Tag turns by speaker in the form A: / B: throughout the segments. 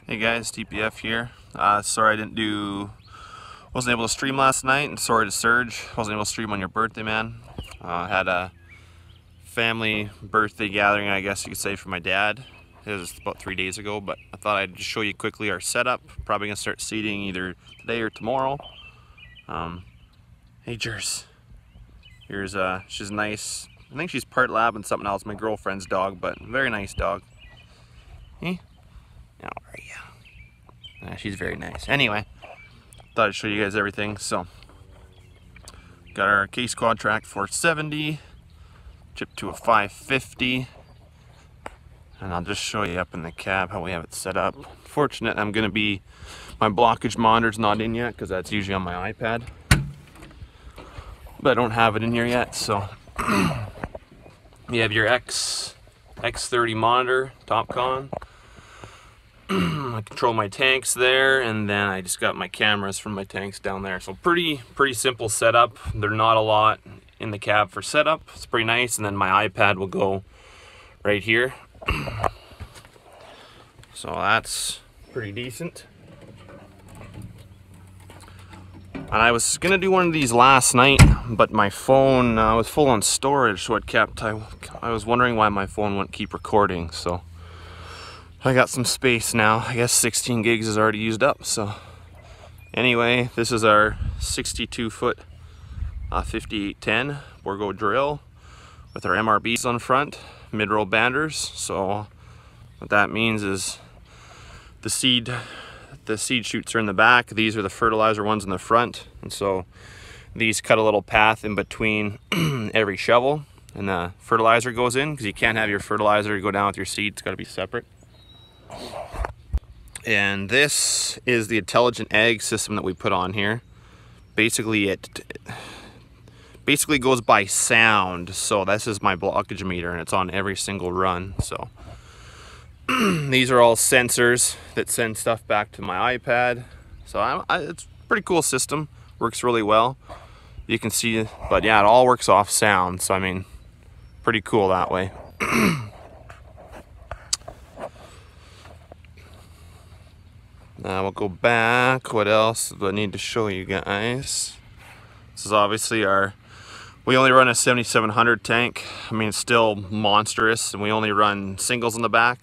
A: Hey guys, TPF here. Sorry wasn't able to stream last night, and sorry to Serge, wasn't able to stream on your birthday, man. Had a family birthday gathering, I guess you could say, for my dad. It was about 3 days ago, but I thought I'd just show you quickly our setup. Probably gonna start seeding either today or tomorrow. Hey Jers, she's nice. I think she's part lab and something else, my girlfriend's dog, but very nice dog. Hey? How are you? She's very nice. Anyway, thought I'd show you guys everything. So, got our Case Quad-Trac 470, chipped to a 550, and I'll just show you up in the cab how we have it set up. Fortunate, my blockage monitor's not in yet because that's usually on my iPad, but I don't have it in here yet. So, you have your X30 monitor, Topcon. I control my tanks there, and then I just got my cameras from my tanks down there. So pretty simple setup. There's not a lot in the cab for setup. It's pretty nice, and then my iPad will go right here. So that's pretty decent. And I was gonna do one of these last night, but my phone was full on storage, so I was wondering why my phone wouldn't keep recording. So I got some space now. I guess 16 gigs is already used up. So anyway, this is our 62-foot 5810 Bourgault drill with our MRBs on front, mid-row banders. So what that means is the seed chutes are in the back. These are the fertilizer ones in the front, and so these cut a little path in between every shovel, and the fertilizer goes in, because you can't have your fertilizer go down with your seed. It's got to be separate. And this is the intelligent ag system that we put on here. Basically it goes by sound. So this is my blockage meter, and it's on every single run. So these are all sensors that send stuff back to my iPad. So it's a pretty cool system, works really well. You can see, but yeah, it all works off sound. So I mean, pretty cool that way. We'll go back. What else do I need to show you guys? This is obviously we only run a 7700 tank. I mean, it's still monstrous, and we only run singles in the back.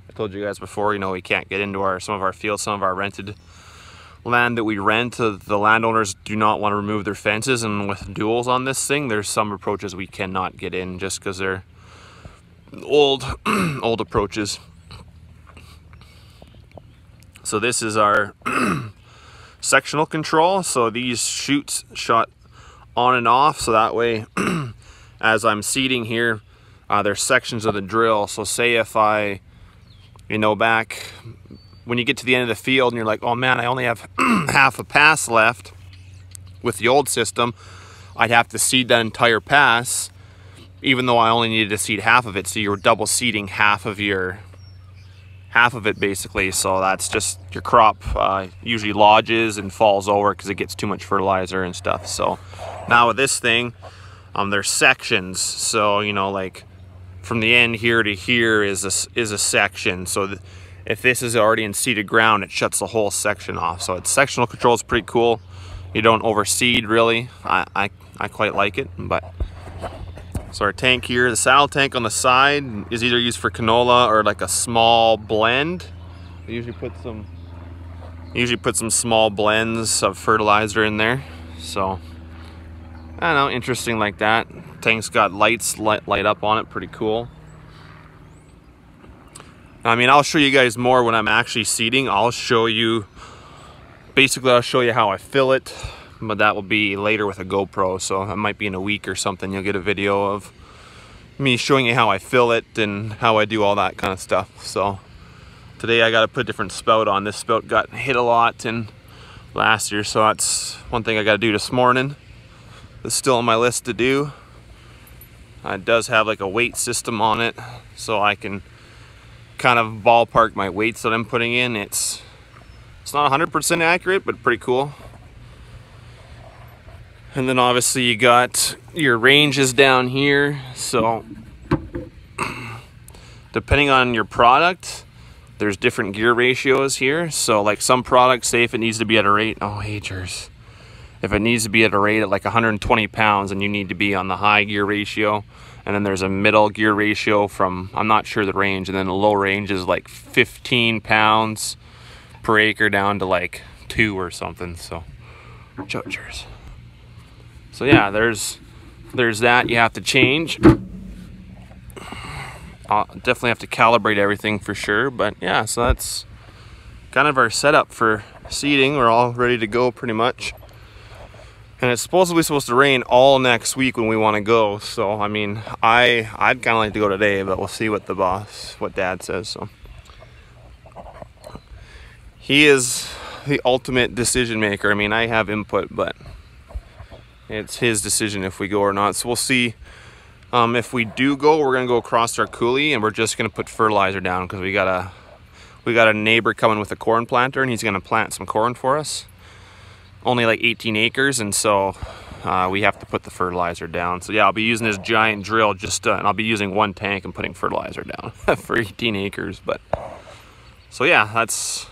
A: I told you guys before, you know, we can't get into some of our fields, some of our rented land that we rent. The landowners do not want to remove their fences, and with duals on this thing, there's some approaches we cannot get in just because they're old approaches. So this is our sectional control. So these chutes shot on and off, so that way as I'm seeding here, there's sections of the drill. So say if I, back when you get to the end of the field and you're like, oh man, I only have half a pass left with the old system, I'd have to seed that entire pass, even though I only needed to seed half of it. So you're double seeding half of it basically. So that's just your crop usually lodges and falls over because it gets too much fertilizer and stuff. So now with this thing, there's sections. So like from the end here to here is a section. So if this is already in seeded ground, it shuts the whole section off. So it's sectional control is pretty cool. You don't overseed really. I quite like it. But so our tank here, the saddle tank on the side, is either used for canola or like a small blend. I usually put some small blends of fertilizer in there. So I don't know, interesting like that. Tank's got lights light up on it, pretty cool. I mean, I'll show you guys more when I'm actually seeding. I'll show you how I fill it. But that will be later with a GoPro, so it might be in a week or something. You'll get a video of me showing you how I fill it and how I do all that kind of stuff. So today I got to put a different spout on. This spout got hit a lot last year, so that's one thing I got to do this morning. It's still on my list to do. It does have like a weight system on it, so I can kind of ballpark my weights that I'm putting in. It's not 100% accurate, but pretty cool. And then obviously you got your ranges down here. So depending on your product, there's different gear ratios here. So like some products, say if it needs to be at a rate, oh hey Jers, if it needs to be at a rate at like 120 pounds, and you need to be on the high gear ratio. And then there's a middle gear ratio from, I'm not sure the range, and then the low range is like 15 pounds per acre down to like 2 or something. So Jers. So yeah, there's that you have to change. I'll definitely have to calibrate everything for sure, but yeah, so that's kind of our setup for seeding. We're all ready to go pretty much. And it's supposedly supposed to rain all next week when we want to go. So I mean, I'd kind of like to go today, but we'll see what what Dad says. So he is the ultimate decision maker. I mean, I have input, but it's his decision if we go or not. So we'll see. If we do go, we're gonna go across our coulee, and we're just gonna put fertilizer down because we got a neighbor coming with a corn planter, and he's gonna plant some corn for us. Only like 18 acres, and so we have to put the fertilizer down. So yeah, I'll be using this giant drill and I'll be using 1 tank and putting fertilizer down for 18 acres. But so yeah, that's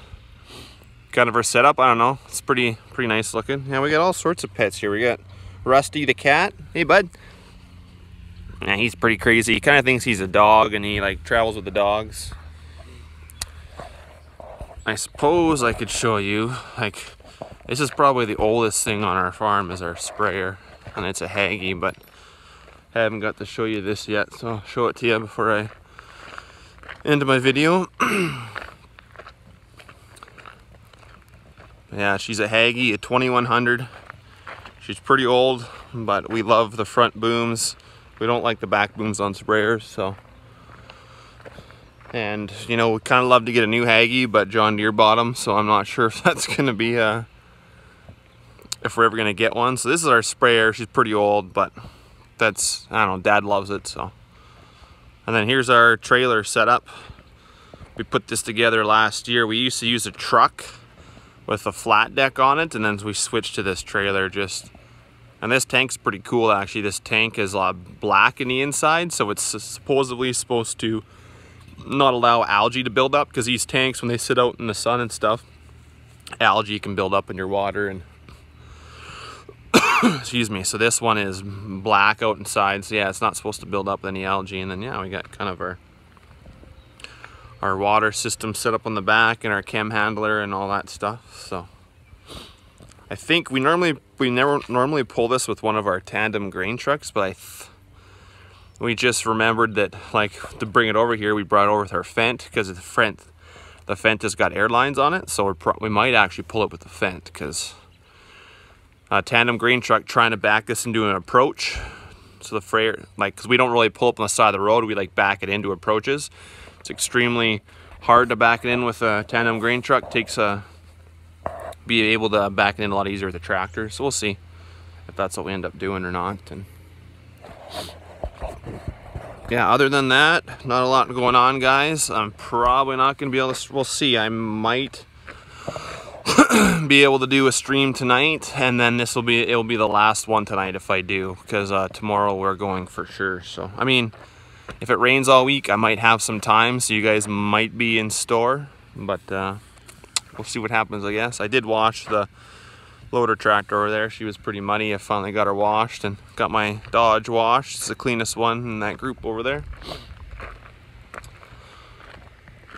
A: kind of our setup. I don't know, it's pretty nice looking. Yeah, we got all sorts of pets here. We got Rusty the cat. Hey bud. Yeah, he's pretty crazy. He kind of thinks he's a dog, and he like travels with the dogs. I suppose I could show you, like, this is probably the oldest thing on our farm is our sprayer, and it's a Hagie, but I haven't got to show you this yet, so I'll show it to you before I end my video. Yeah, she's a Hagie, a 2100. She's pretty old, but we love the front booms. We don't like the back booms on sprayers, so. And, you know, we kind of love to get a new Hagie, but John Deere bought them, so I'm not sure if that's going to be, if we're ever going to get one. So this is our sprayer. She's pretty old, but that's, I don't know, Dad loves it, so. And then here's our trailer setup. We put this together last year. We used to use a truck with a flat deck on it, and then we switched to this trailer just. And this tank's pretty cool, actually. This tank is black in the inside, so it's supposedly supposed to not allow algae to build up, because these tanks, when they sit out in the sun and stuff, algae can build up in your water. And excuse me. So this one is black out inside, so yeah, it's not supposed to build up any algae. And then yeah, we got kind of our water system set up on the back, and our chem handler and all that stuff. So I think we never normally pull this with one of our tandem grain trucks, but we just remembered that, like, to bring it over here, we brought it over with our Fendt, because the Fendt has got air lines on it, so we might actually pull it with the Fendt, because a tandem grain truck trying to back this into an approach, so the freighter, like, because we don't really pull up on the side of the road, we like back it into approaches. It's extremely hard to back it in with a tandem grain truck. Be able to back it in a lot easier with a tractor. So we'll see if that's what we end up doing or not. And yeah, other than that, not a lot going on, guys. I'm probably not going to be able to, we'll see. I might be able to do a stream tonight, and then it'll be the last one tonight if I do, because tomorrow we're going for sure. So I mean, if it rains all week, I might have some time, so you guys might be in store, but we'll see what happens, I guess. I did wash the loader tractor over there. She was pretty muddy. I finally got her washed, and got my Dodge washed. It's the cleanest one in that group over there.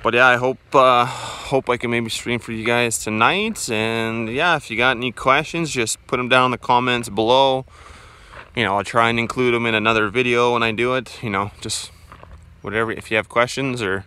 A: But yeah, I hope I can maybe stream for you guys tonight. And yeah, if you got any questions, just put them down in the comments below. You know, I'll try and include them in another video when I do it. You know, just whatever. If you have questions or